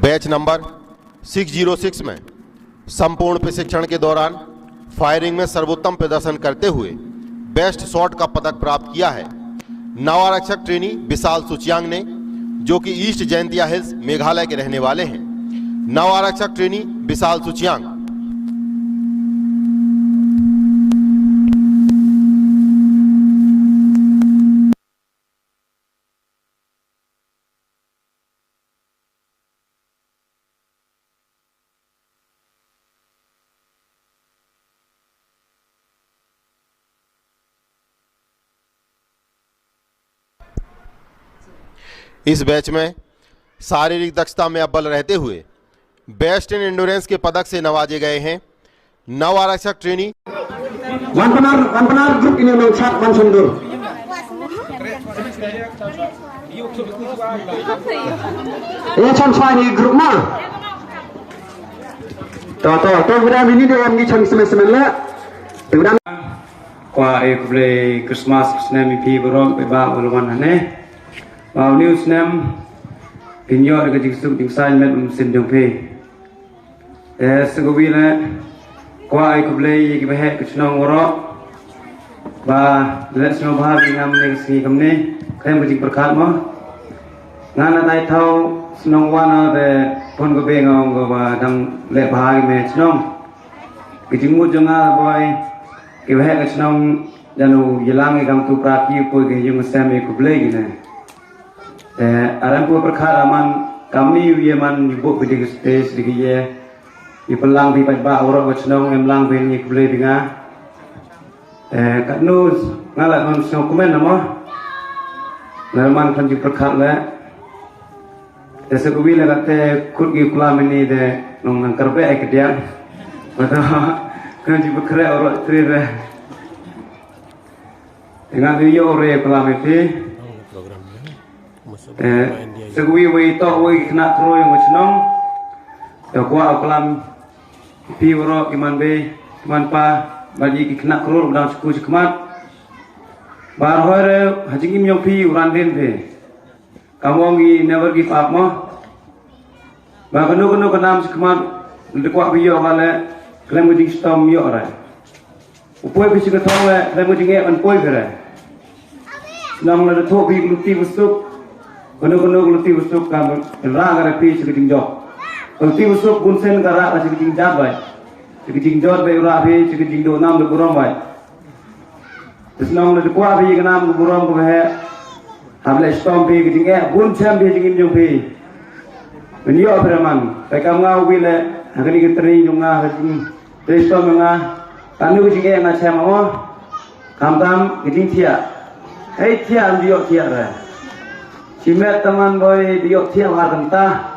Batch number 606 में संपूर्ण प्रशिक्षण के दौरान फायरिंग में सर्वोत्तम प्रदर्शन करते हुए बेस्ट शॉट का पदक प्राप्त किया है नव आरक्षक ट्रेनी विशाल सुचियांग ने, जो कि ईस्ट जयंतिया हिल्स मेघालय के रहने वाले हैं। नव आरक्षक ट्रेनी विशाल सुचियांग। इस बैच में शारीरिक दक्षता में अव्वल रहते हुए बेस्ट इन एंडोरेंस के पदक से नवाजे गए हैं नव आरक्षक trainee one Panar group ini mencat wan sundur ini contoh ni grup mah to berapa ini dia ambil chang semen lah berapa qua every Christmas snami pi borong pe ba ulwan hane vào news nam pinyo de gajik suk ding sai met sin jong pe segowi la qua ai kuble ki ba he kuchnong woro ba let's know bha bi nam ne si kamne khem gajik prakhat mo ngana dai thau snong wana de pon go be ngong go ba dang le bha me chnong gajik mu jonga boy ki ba he kuchnong janu yelang gam tu prati ko ge yung sam e kuble gi ne aram pun perkaraman kami wiaman ibu bidik space dikiye ipelang bi ba orang wacnong emlang bi ni kuble binga kat nus ngala non song komen namo narman kan ji perkat la desa kubi la kate kut gi kula mini de nong nang karbe ek dia pada kan ji bekre orang tri re dengan dia ore kula meti segui wei to wei kena tro yang wacnong to kwa aklam pi woro iman be iman pa bagi ki kena kror dang suku sikmat bar hore hajing im yong pi uran den be kamongi never give up mo ba kanu kanam sikmat de kwa bi yo gale klem mo jing stom yo ra upoi bi sikot le klem mo jing e an poi gere nam la de tho bi luti busuk kono gulti usuk kam rang ara pi sikiting jok gulti usuk bunsen kara sikiting jat bai sikiting jot bai ura pi sikiting do nam do burom bai tisnong le kwa pi ganam do burom ko he hable stom pi kiting e bunsen pi sikiting jong pi menyo preman pai kam ngau wi le agani kitri jonga hating testom nga tanu kiting e na chama mo kam tam kiting thia hei thia amdio thia ra Simet teman boy diok tiap harta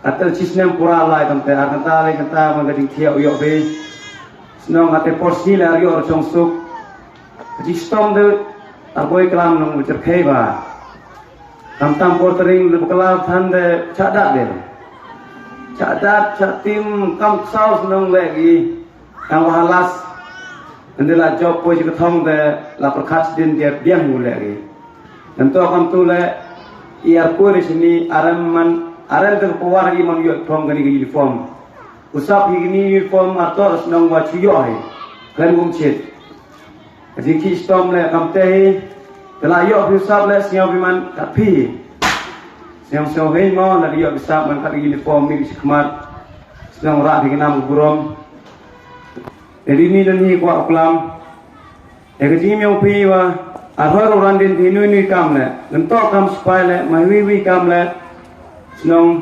atau sistem pura lai kante harta lai kanta mengading tiap uyok be senang ate porsi lai uyok racong suk sistem de aboy kelam nong ucer ba tam portering le kelam than de cadat de cadat catim kam saus nong lagi yang wahalas ndela job boy jikthong de la perkhat din dia diam mu lagi tentu akan tu le iar kore sini aram ter powar gi man yo from gani uniform usap gi uniform atau senang wa chuyo hai kan gum chet jadi ki storm le kamte tela yo usap le siang biman tapi siang so hei mo la yo usap man kat uniform mi sikmat senang ra gi nam gurom jadi ni dan ni kwa aklam ji mi opi wa arhar orang din ni kam le ntok kam spai le mai kam le snong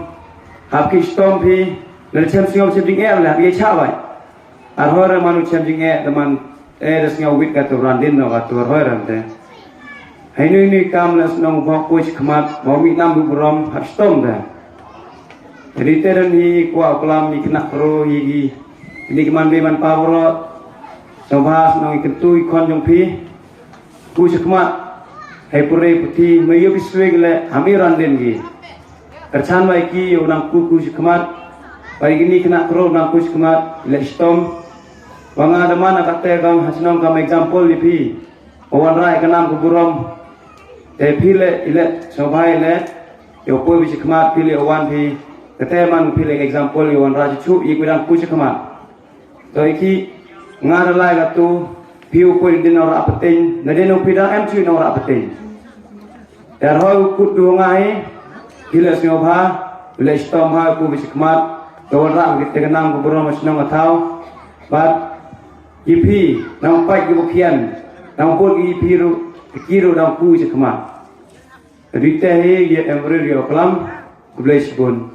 hapki storm pi le chem siom sibding e le bi cha bai arhar manu chem ding e teman des ngau wit ka tu ran din no ka tu arhar ante hai ni kam le snong bok puch khmat bo mi nam bu rom hap storm da jadi teren hi kwa kolam ni kena pro hi ini keman be man pawro sobhas nong ikentui kon jong pi ku sikmat hai pure puti meyo bisweg le hamiran den gi terchan bai ki orang ku sikmat bai gini kena kro nang ku sikmat le stom wanga de mana kate gam hasnong kam example li pi owan rai kanam ku burom te pi le ile sobai le yo pu bi sikmat pi le owan pi keteman pilih example yon raja cu ikudang ku cekamat to iki ngaralai gatu piu pun din ora penting nadeno pida em cu ora penting dan hoi kut du ngai hilas nyobha le stom ha ku cekamat to ra kita kenang ku bro masnong atau bat ipi nang pai ki bukian nang pun ipi ru kiro nang ku cekamat rite he ye emre rio kelam bless bun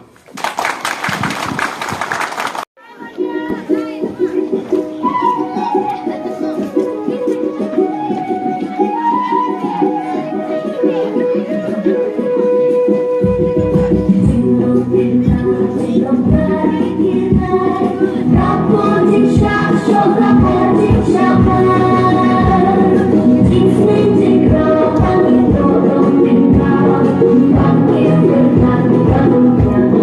Hãy subscribe cho kênh Ghiền Mì Gõ để không bỏ lỡ những video hấp dẫn.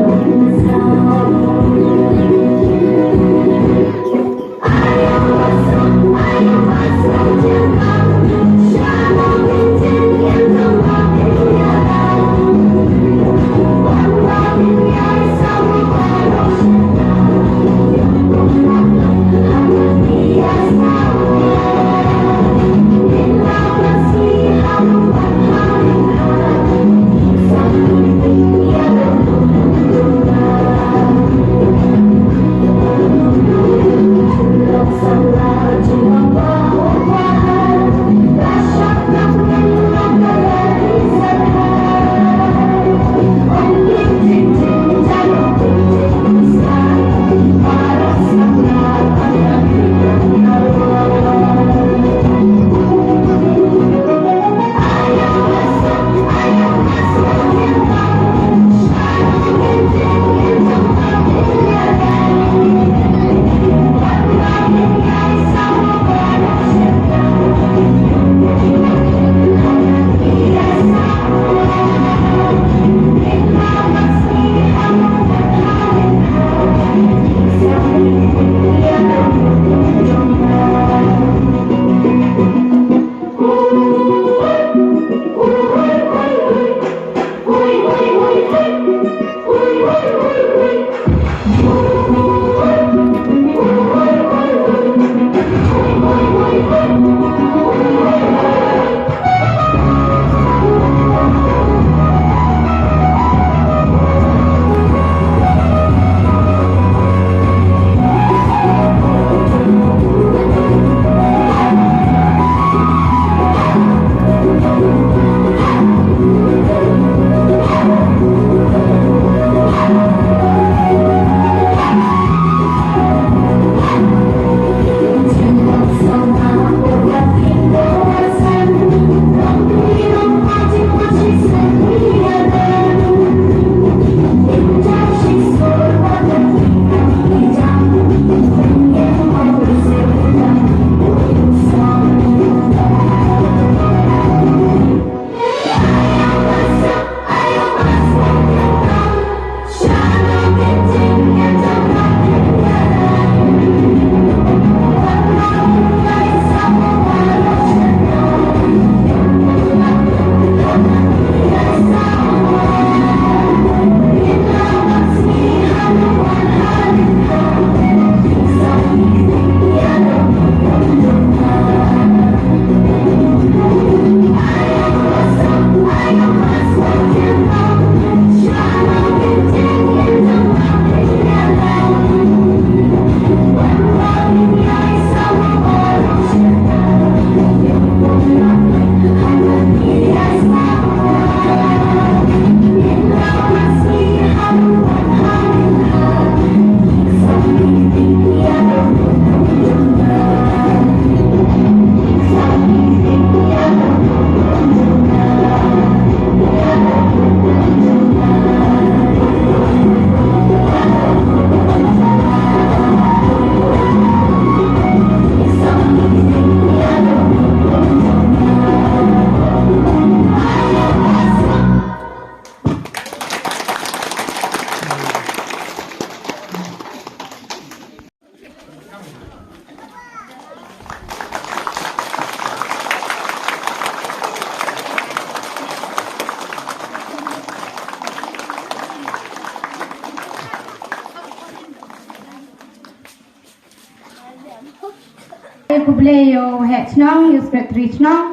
de kuble yo het snong yo secretary snong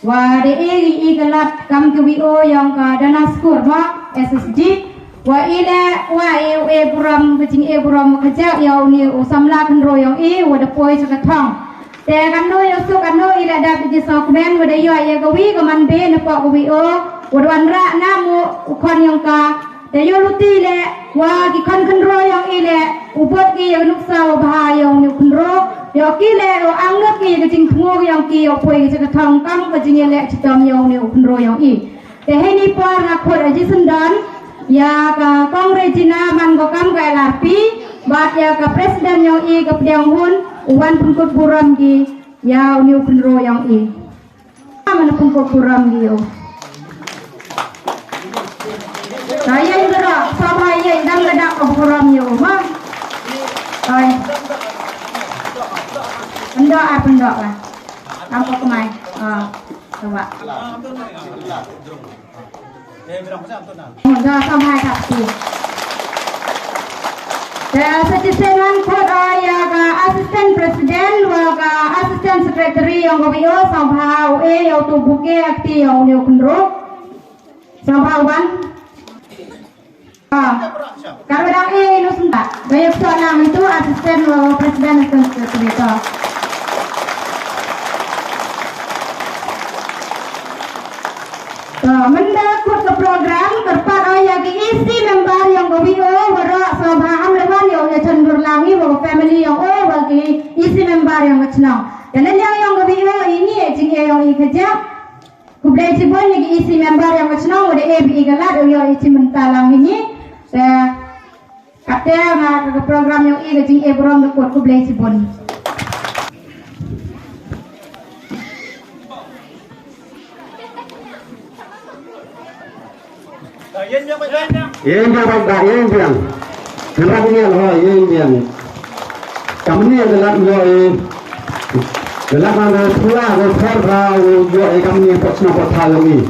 wa de egi igalat kam ke wi o yang ka dana skur ma SSG wa ile wa e buram kecing buram kerja yo ni usamla kan ro yang wa de poi sa thong te kan no yo su kan no ila da bi so kmen wa de yo ye ka wi ka man be na pa ko wi o wa wan ra na mu kon yang ka te yo luti le wa ki kan ro yang ile ubot ki yo nuk sa wa bha yang ni kun ro yo ki le o angat ki ke jing thmo yang ki yo poi ke thong kam ke jing le chitam yang ni kun ro yang i te he ni par na khot aji sundan ya ka Kongresina man ko kam ka LRP bat ya ka presiden yang i ka pdiang hun uwan pungkut buram gi ya ni kun ro yang i man pungkut buram gi yo saya ingera sama ye dang ledak ko buram yo ma ai pendok lah nampak kemai coba Mudah sampai satu. Dan sejalan kod ya ka asisten presiden wa ka asisten sekretari yang kau sampai yang tu buke akti yang ni kunro sampai wan. Kalau dah ini sudah banyak soalan itu asisten presiden dan sekretari itu. Mendakut ke program terpat ayah ke isi member yang kau warak sabaham lewan yang cendur langi warak family yang bagi isi member yang kecil. Dan yang kau ini jingga yang ikerja kubelai cibun lagi isi member yang kecil udah igalat yang isi mentalang ini. Katanya ke program yang jingga berom dekut kubelai cibun. Yên cho bạn đại yên biển chúng ta nghe là yên biển cắm nghe là rồi là mà thua là rồi thoát ra rồi cắm nghe có nào có thay rồi